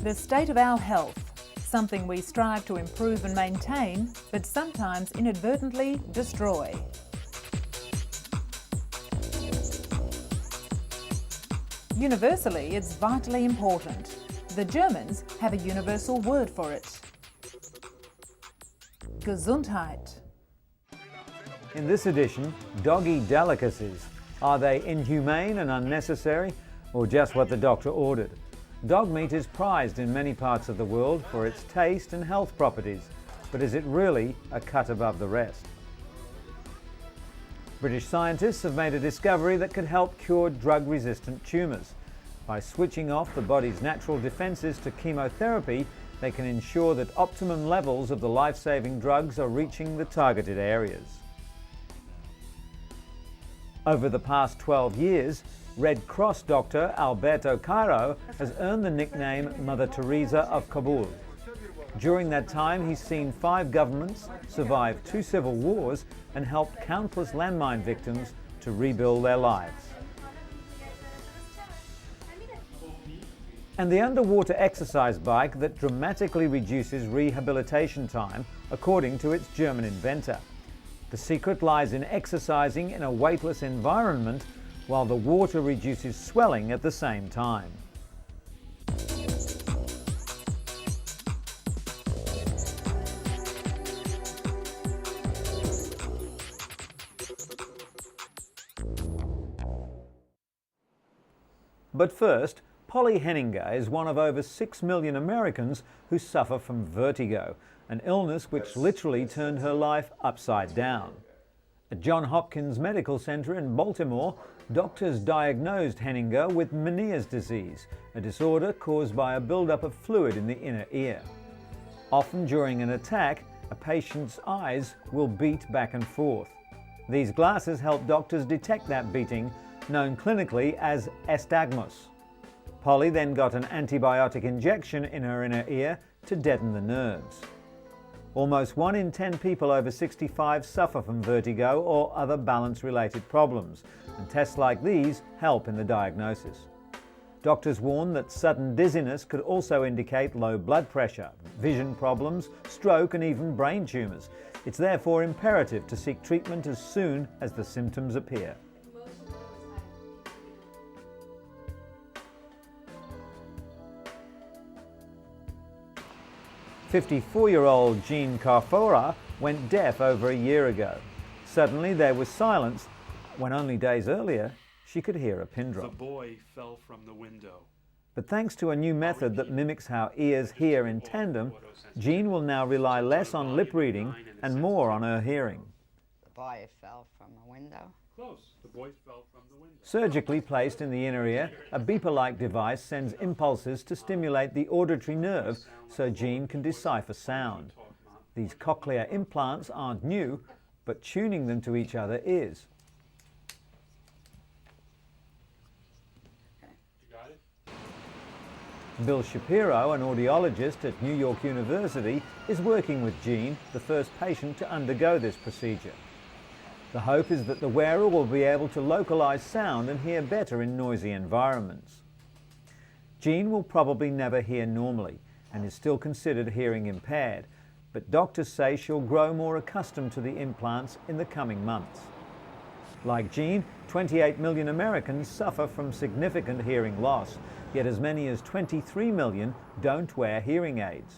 The state of our health, something we strive to improve and maintain, but sometimes inadvertently destroy. Universally, it's vitally important. The Germans have a universal word for it. Gesundheit. In this edition, doggy delicacies. Are they inhumane and unnecessary, or just what the doctor ordered? Dog meat is prized in many parts of the world for its taste and health properties, but is it really a cut above the rest? British scientists have made a discovery that could help cure drug-resistant tumours. By switching off the body's natural defences to chemotherapy, they can ensure that optimum levels of the life-saving drugs are reaching the targeted areas. Over the past 12 years, Red Cross doctor Alberto Cairo has earned the nickname Mother Teresa of Kabul. During that time, he's seen 5 governments, survived 2 civil wars, and helped countless landmine victims to rebuild their lives. And the underwater exercise bike that dramatically reduces rehabilitation time, according to its German inventor. The secret lies in exercising in a weightless environment while the water reduces swelling at the same time. But first, Polly Henninger is one of over 6 million Americans who suffer from vertigo, an illness which literally turned her life upside down. At Johns Hopkins Medical Center in Baltimore, doctors diagnosed Henninger with Meniere's disease, a disorder caused by a buildup of fluid in the inner ear. Often during an attack, a patient's eyes will beat back and forth. These glasses help doctors detect that beating, known clinically as nystagmus. Polly then got an antibiotic injection in her inner ear to deaden the nerves. Almost 1 in 10 people over 65 suffer from vertigo or other balance-related problems, and tests like these help in the diagnosis. Doctors warn that sudden dizziness could also indicate low blood pressure, vision problems, stroke, and even brain tumours. It's therefore imperative to seek treatment as soon as the symptoms appear. 54-year-old Jean Carfora went deaf over a year ago. Suddenly there was silence when only days earlier she could hear a pin drop. The boy fell from the window. But thanks to a new method that mimics how ears hear in tandem, Jean will now rely less on lip reading and more on her hearing. The boy fell from a window. Close. The boy fell from the window. Surgically placed in the inner ear, a beeper-like device sends impulses to stimulate the auditory nerve so Jean can decipher sound. These cochlear implants aren't new, but tuning them to each other is. You got it? Bill Shapiro, an audiologist at New York University, is working with Jean, the first patient to undergo this procedure. The hope is that the wearer will be able to localize sound and hear better in noisy environments. Jean will probably never hear normally and is still considered hearing impaired, but doctors say she'll grow more accustomed to the implants in the coming months. Like Jean, 28 million Americans suffer from significant hearing loss, yet as many as 23 million don't wear hearing aids.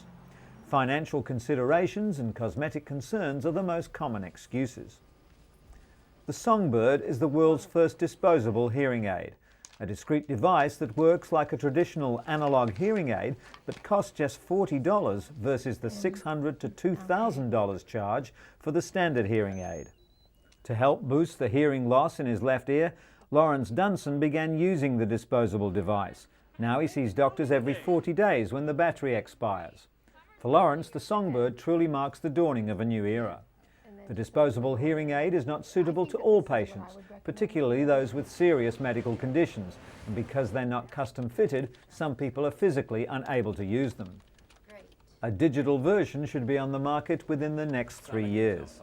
Financial considerations and cosmetic concerns are the most common excuses. The Songbird is the world's first disposable hearing aid, a discrete device that works like a traditional analog hearing aid but costs just $40 versus the $600 to $2,000 charge for the standard hearing aid. To help boost the hearing loss in his left ear, Lawrence Dunson began using the disposable device. Now he sees doctors every 40 days when the battery expires. For Lawrence, the Songbird truly marks the dawning of a new era. The disposable hearing aid is not suitable to all patients, particularly those with serious medical conditions, and because they're not custom fitted, some people are physically unable to use them. A digital version should be on the market within the next 3 years.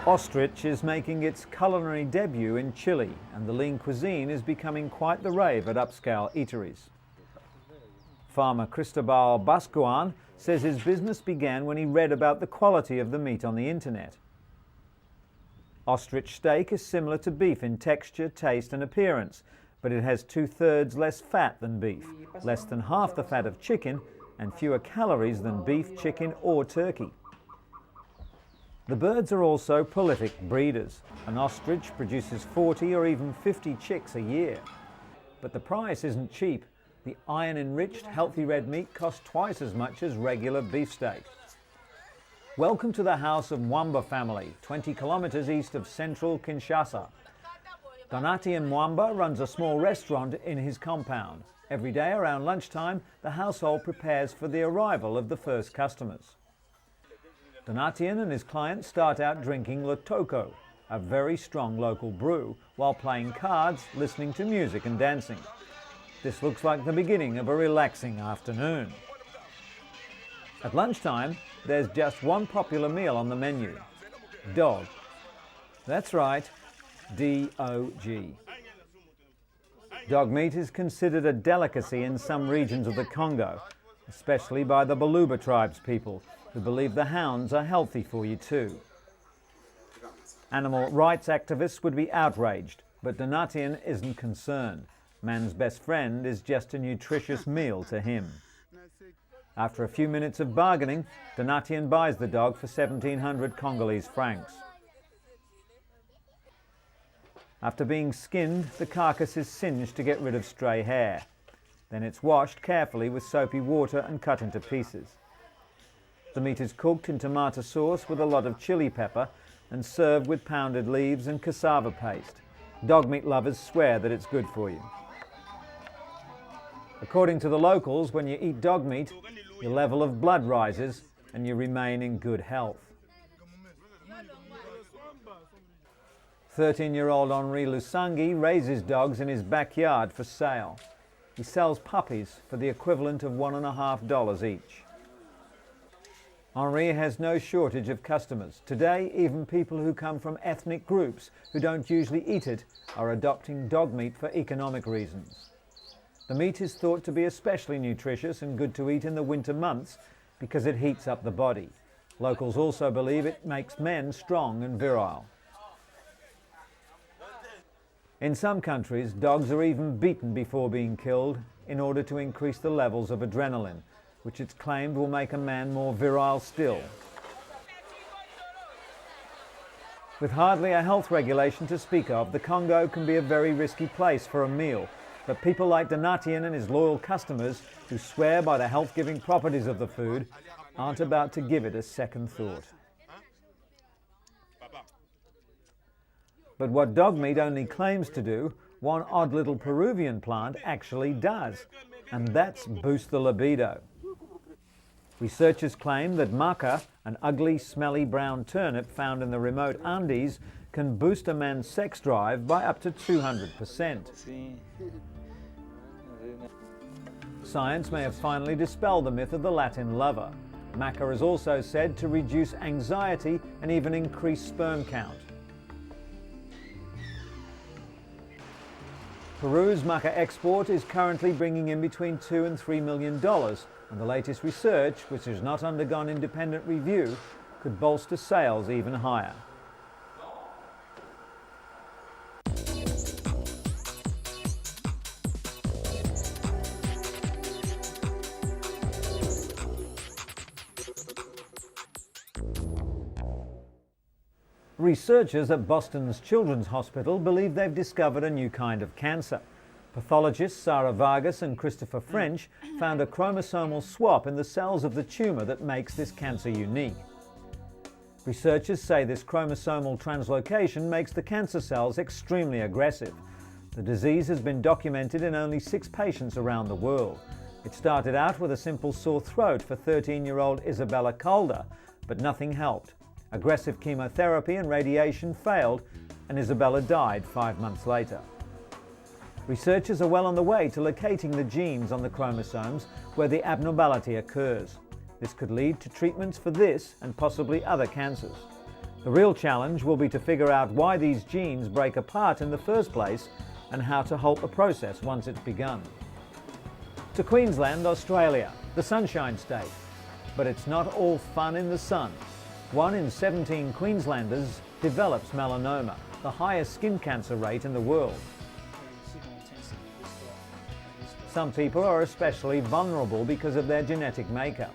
Ostrich is making its culinary debut in Chile, and the lean cuisine is becoming quite the rave at upscale eateries. Farmer Cristobal Bascuan says his business began when he read about the quality of the meat on the internet. Ostrich steak is similar to beef in texture, taste and appearance, but it has 2/3 less fat than beef, less than half the fat of chicken, and fewer calories than beef, chicken or turkey. The birds are also prolific breeders. An ostrich produces 40 or even 50 chicks a year. But the price isn't cheap. The iron-enriched, healthy red meat costs twice as much as regular beefsteak. Welcome to the house of Mwamba family, 20 kilometers east of central Kinshasa. Donatien Mwamba runs a small restaurant in his compound. Every day around lunchtime, the household prepares for the arrival of the first customers. Donatien and his clients start out drinking Le Toco, a very strong local brew, while playing cards, listening to music and dancing. This looks like the beginning of a relaxing afternoon. At lunchtime, there's just one popular meal on the menu: dog. That's right, D-O-G. Dog meat is considered a delicacy in some regions of the Congo, especially by the Baluba tribespeople, who believe the hounds are healthy for you too. Animal rights activists would be outraged, but Donatien isn't concerned. Man's best friend is just a nutritious meal to him. After a few minutes of bargaining, Donatien buys the dog for 1,700 Congolese francs. After being skinned, the carcass is singed to get rid of stray hair. Then it's washed carefully with soapy water and cut into pieces. The meat is cooked in tomato sauce with a lot of chili pepper and served with pounded leaves and cassava paste. Dog meat lovers swear that it's good for you. According to the locals, when you eat dog meat, your level of blood rises and you remain in good health. 13-year-old Henri Lusangi raises dogs in his backyard for sale. He sells puppies for the equivalent of $1.50 each. Henri has no shortage of customers. Today, even people who come from ethnic groups who don't usually eat it are adopting dog meat for economic reasons. The meat is thought to be especially nutritious and good to eat in the winter months because it heats up the body. Locals also believe it makes men strong and virile. In some countries, dogs are even beaten before being killed in order to increase the levels of adrenaline, which it's claimed will make a man more virile still. With hardly a health regulation to speak of, the Congo can be a very risky place for a meal, but people like Donatien and his loyal customers, who swear by the health-giving properties of the food, aren't about to give it a second thought. But what dog meat only claims to do, one odd little Peruvian plant actually does, and that's boost the libido. Researchers claim that maca, an ugly, smelly brown turnip found in the remote Andes, can boost a man's sex drive by up to 200%. Science may have finally dispelled the myth of the Latin lover. Maca is also said to reduce anxiety and even increase sperm count. Peru's maca export is currently bringing in between $2 and $3 million, and the latest research, which has not undergone independent review, could bolster sales even higher. Researchers at Boston's Children's Hospital believe they've discovered a new kind of cancer. Pathologists Sarah Vargas and Christopher French found a chromosomal swap in the cells of the tumour that makes this cancer unique. Researchers say this chromosomal translocation makes the cancer cells extremely aggressive. The disease has been documented in only 6 patients around the world. It started out with a simple sore throat for 13-year-old Isabella Calder, but nothing helped. Aggressive chemotherapy and radiation failed, and Isabella died 5 months later. Researchers are well on the way to locating the genes on the chromosomes where the abnormality occurs. This could lead to treatments for this and possibly other cancers. The real challenge will be to figure out why these genes break apart in the first place and how to halt the process once it's begun. To Queensland, Australia, the Sunshine State. But it's not all fun in the sun. 1 in 17 Queenslanders develops melanoma, the highest skin cancer rate in the world. Some people are especially vulnerable because of their genetic makeup.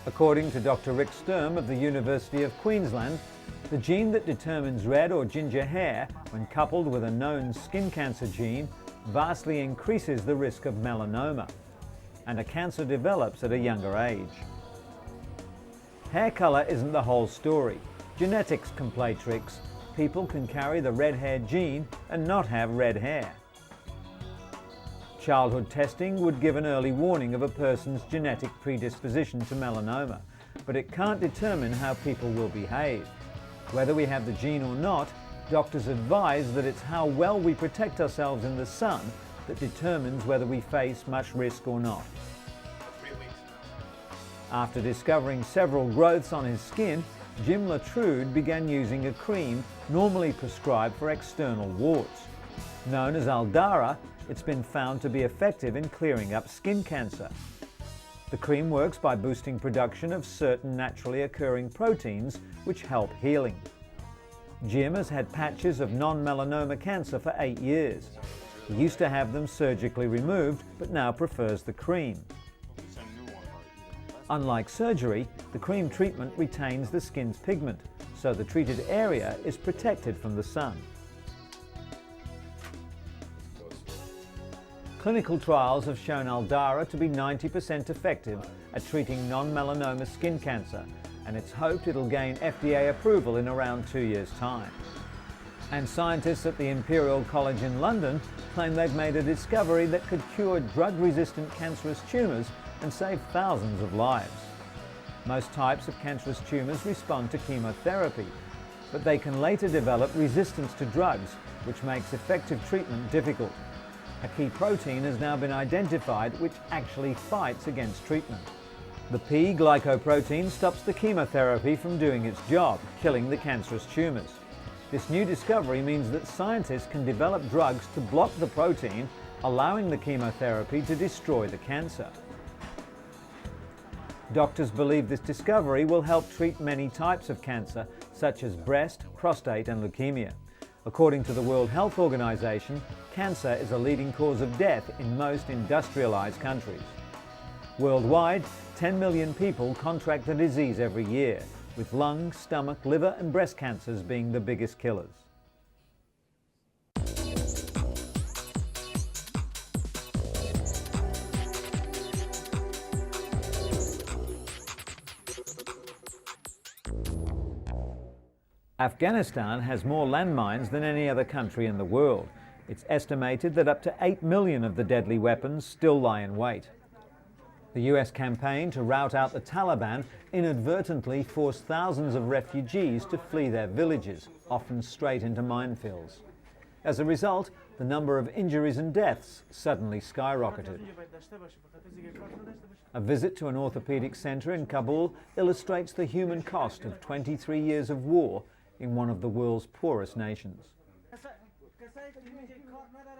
According to Dr. Rick Sturm of the University of Queensland, the gene that determines red or ginger hair, when coupled with a known skin cancer gene, vastly increases the risk of melanoma, and a cancer develops at a younger age. Hair colour isn't the whole story. Genetics can play tricks. People can carry the red hair gene and not have red hair. Childhood testing would give an early warning of a person's genetic predisposition to melanoma, but it can't determine how people will behave. Whether we have the gene or not, doctors advise that it's how well we protect ourselves in the sun that determines whether we face much risk or not. After discovering several growths on his skin, Jim Latrude began using a cream normally prescribed for external warts. Known as Aldara, it's been found to be effective in clearing up skin cancer. The cream works by boosting production of certain naturally occurring proteins which help healing. Jim has had patches of non-melanoma cancer for 8 years. He used to have them surgically removed, but now prefers the cream. Unlike surgery, the cream treatment retains the skin's pigment, so the treated area is protected from the sun. Clinical trials have shown Aldara to be 90% effective at treating non-melanoma skin cancer, and it's hoped it'll gain FDA approval in around 2 years' time. And scientists at the Imperial College in London claim they've made a discovery that could cure drug-resistant cancerous tumours and save thousands of lives. Most types of cancerous tumours respond to chemotherapy, but they can later develop resistance to drugs, which makes effective treatment difficult. A key protein has now been identified which actually fights against treatment. The P-glycoprotein stops the chemotherapy from doing its job, killing the cancerous tumours. This new discovery means that scientists can develop drugs to block the protein, allowing the chemotherapy to destroy the cancer. Doctors believe this discovery will help treat many types of cancer, such as breast, prostate and leukemia. According to the World Health Organization, cancer is a leading cause of death in most industrialized countries. Worldwide, 10 million people contract the disease every year, with lung, stomach, liver and breast cancers being the biggest killers. Afghanistan has more landmines than any other country in the world. It's estimated that up to 8 million of the deadly weapons still lie in wait. The US campaign to rout out the Taliban inadvertently forced thousands of refugees to flee their villages, often straight into minefields. As a result, the number of injuries and deaths suddenly skyrocketed. A visit to an orthopedic centre in Kabul illustrates the human cost of 23 years of war in one of the world's poorest nations.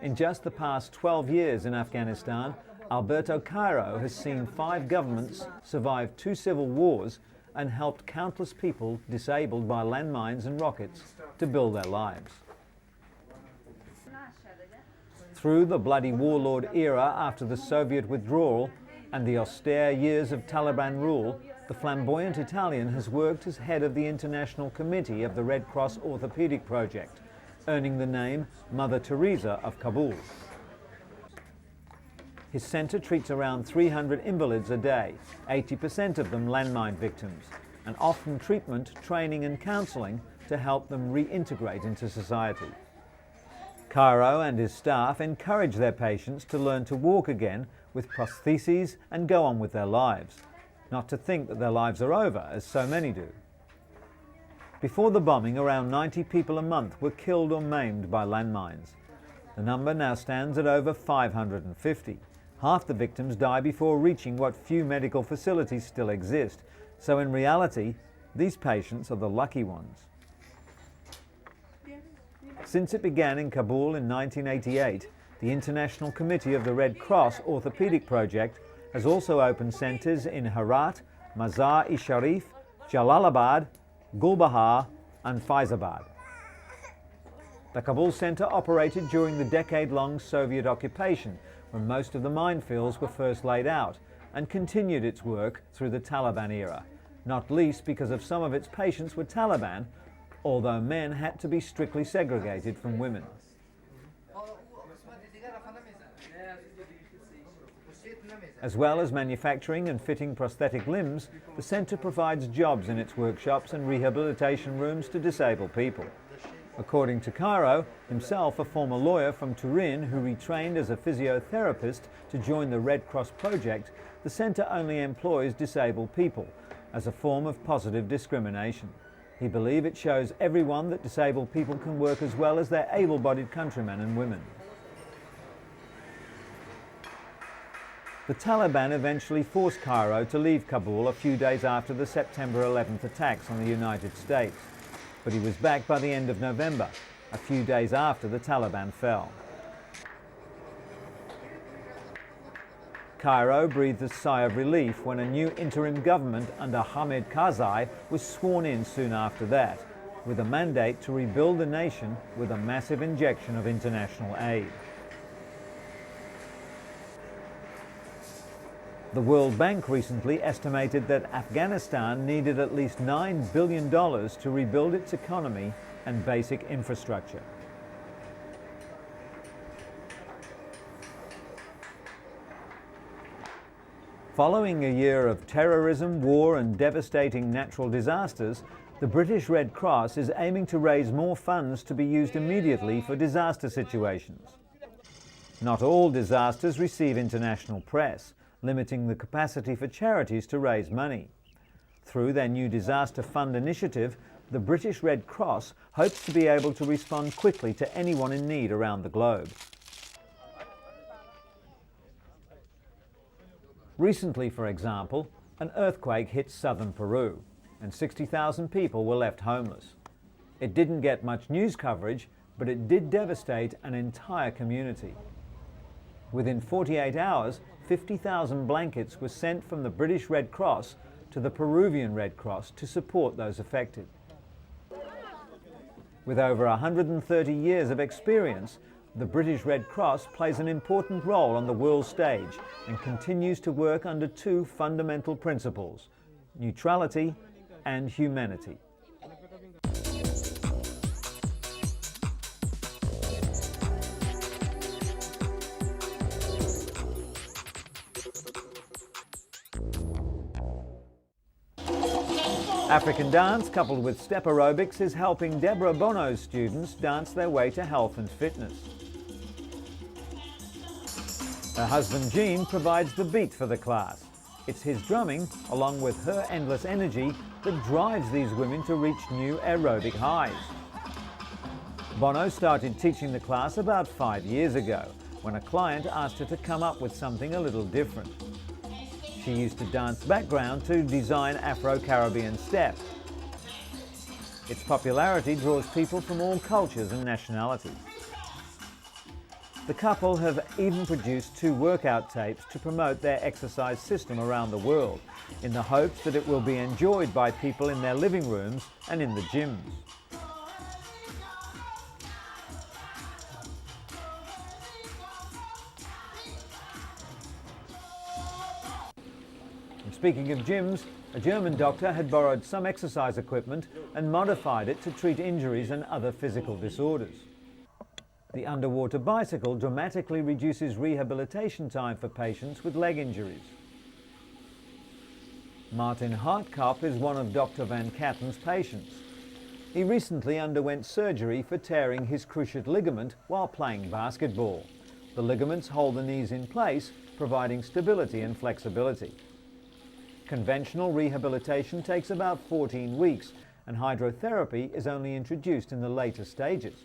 In just the past 12 years in Afghanistan, Alberto Cairo has seen 5 governments survive 2 civil wars and helped countless people disabled by landmines and rockets to build their lives. Through the bloody warlord era after the Soviet withdrawal and the austere years of Taliban rule, the flamboyant Italian has worked as head of the International Committee of the Red Cross Orthopedic Project, earning the name Mother Teresa of Kabul. His centre treats around 300 invalids a day, 80% of them landmine victims, and often treatment, training and counselling to help them reintegrate into society. Cairo and his staff encourage their patients to learn to walk again with prostheses and go on with their lives, not to think that their lives are over, as so many do. Before the bombing, around 90 people a month were killed or maimed by landmines. The number now stands at over 550. Half the victims die before reaching what few medical facilities still exist, so in reality, these patients are the lucky ones. Since it began in Kabul in 1988, the International Committee of the Red Cross Orthopedic Project has also opened centres in Herat, Mazar-e-Sharif, Jalalabad, Gulbahar and Faizabad. The Kabul centre operated during the decade-long Soviet occupation, when most of the minefields were first laid out, and continued its work through the Taliban era, not least because of some of its patients were Taliban, although men had to be strictly segregated from women. As well as manufacturing and fitting prosthetic limbs, the centre provides jobs in its workshops and rehabilitation rooms to disabled people. According to Cairo, himself a former lawyer from Turin who retrained as a physiotherapist to join the Red Cross project, the centre only employs disabled people as a form of positive discrimination. He believes it shows everyone that disabled people can work as well as their able-bodied countrymen and women. The Taliban eventually forced Cairo to leave Kabul a few days after the September 11th attacks on the United States, but he was back by the end of November, a few days after the Taliban fell. Cairo breathed a sigh of relief when a new interim government under Hamid Karzai was sworn in soon after that, with a mandate to rebuild the nation with a massive injection of international aid. The World Bank recently estimated that Afghanistan needed at least $9 billion to rebuild its economy and basic infrastructure. Following a year of terrorism, war and devastating natural disasters, the British Red Cross is aiming to raise more funds to be used immediately for disaster situations. Not all disasters receive international press, limiting the capacity for charities to raise money. Through their new Disaster Fund initiative, the British Red Cross hopes to be able to respond quickly to anyone in need around the globe. Recently, for example, an earthquake hit southern Peru, and 60,000 people were left homeless. It didn't get much news coverage, but it did devastate an entire community. Within 48 hours, 50,000 blankets were sent from the British Red Cross to the Peruvian Red Cross to support those affected. With over 130 years of experience, the British Red Cross plays an important role on the world stage and continues to work under two fundamental principles: neutrality and humanity. African dance coupled with step aerobics is helping Deborah Bono's students dance their way to health and fitness. Her husband Gene provides the beat for the class. It's his drumming, along with her endless energy, that drives these women to reach new aerobic highs. Bono started teaching the class about 5 years ago, when a client asked her to come up with something a little different. She used a dance background to design Afro-Caribbean step. Its popularity draws people from all cultures and nationalities. The couple have even produced 2 workout tapes to promote their exercise system around the world, in the hopes that it will be enjoyed by people in their living rooms and in the gyms. Speaking of gyms, a German doctor had borrowed some exercise equipment and modified it to treat injuries and other physical disorders. The underwater bicycle dramatically reduces rehabilitation time for patients with leg injuries. Martin Hartkop is one of Dr. Van Katten's patients. He recently underwent surgery for tearing his cruciate ligament while playing basketball. The ligaments hold the knees in place, providing stability and flexibility. Conventional rehabilitation takes about 14 weeks, and hydrotherapy is only introduced in the later stages.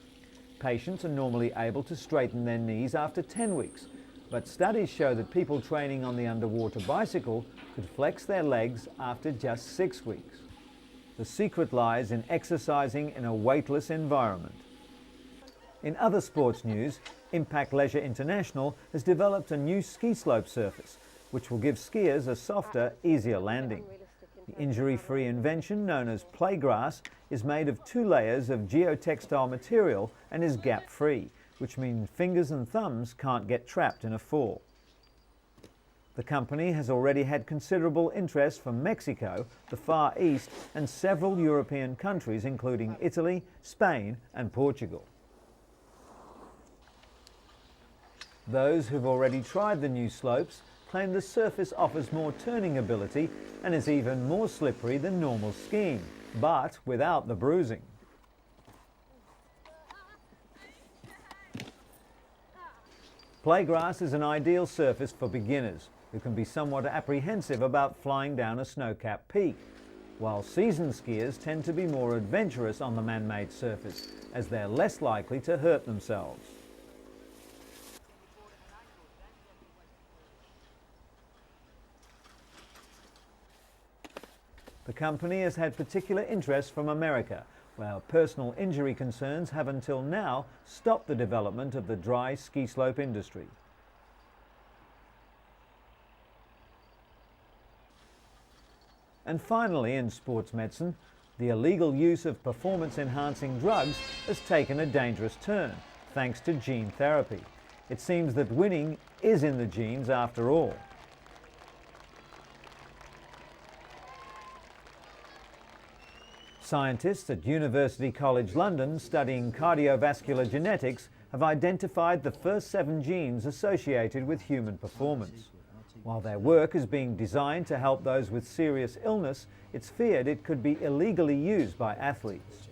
Patients are normally able to straighten their knees after 10 weeks, but studies show that people training on the underwater bicycle could flex their legs after just 6 weeks. The secret lies in exercising in a weightless environment. In other sports news, Impact Leisure International has developed a new ski slope surface, which will give skiers a softer, easier landing. The injury-free invention, known as Playgrass, is made of 2 layers of geotextile material and is gap-free, which means fingers and thumbs can't get trapped in a fall. The company has already had considerable interest from Mexico, the Far East, and several European countries, including Italy, Spain, and Portugal. Those who've already tried the new slopes claim the surface offers more turning ability and is even more slippery than normal skiing, but without the bruising. Playgrass is an ideal surface for beginners who can be somewhat apprehensive about flying down a snow-capped peak, while seasoned skiers tend to be more adventurous on the man-made surface, as they're less likely to hurt themselves. The company has had particular interest from America, where personal injury concerns have until now stopped the development of the dry ski slope industry. And finally, in sports medicine, the illegal use of performance-enhancing drugs has taken a dangerous turn, thanks to gene therapy. It seems that winning is in the genes after all. Scientists at University College London studying cardiovascular genetics have identified the first 7 genes associated with human performance. While their work is being designed to help those with serious illness, it's feared it could be illegally used by athletes.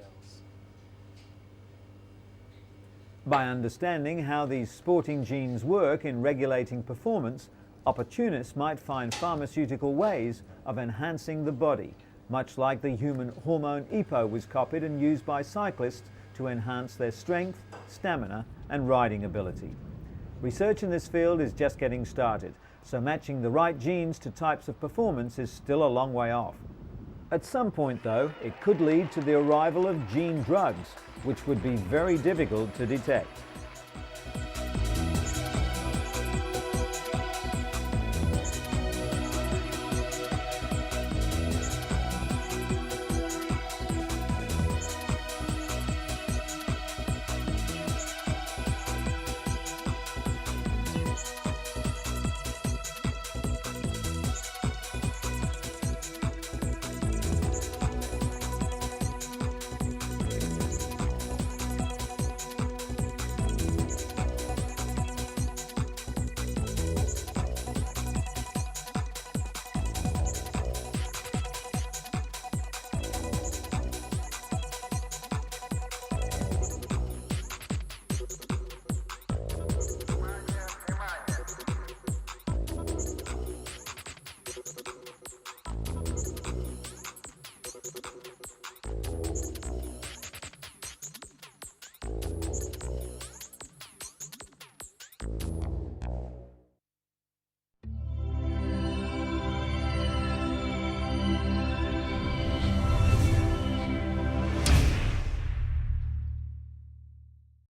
By understanding how these sporting genes work in regulating performance, opportunists might find pharmaceutical ways of enhancing the body, much like the human hormone EPO was copied and used by cyclists to enhance their strength, stamina, and riding ability. Research in this field is just getting started, so matching the right genes to types of performance is still a long way off. At some point, though, it could lead to the arrival of gene drugs, which would be very difficult to detect.